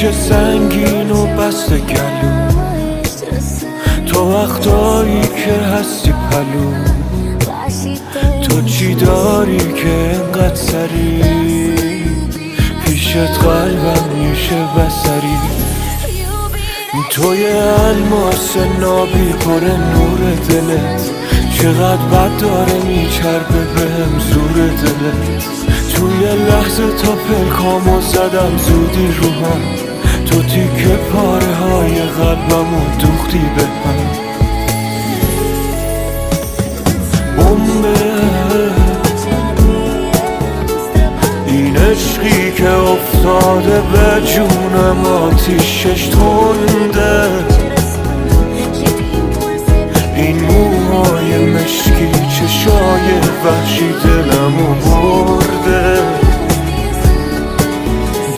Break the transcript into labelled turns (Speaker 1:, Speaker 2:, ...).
Speaker 1: میشه سنگین و بسته گلو، تو وقتایی که هستی پلو، تو چی داری که انقدر سری پیشت قلبم میشه بسری. توی الماس نابی پر نور دلت، چقدر بد داره میچربه بهم زور دلت. توی لحظه تا پلکامو زدم زودی رو هم، تو تیکه پاره های قلبمو دوختی به هم. بمبه این عشقی که افتاده به جونم آتیشش تنده، این موهای مشکی چشای وحشی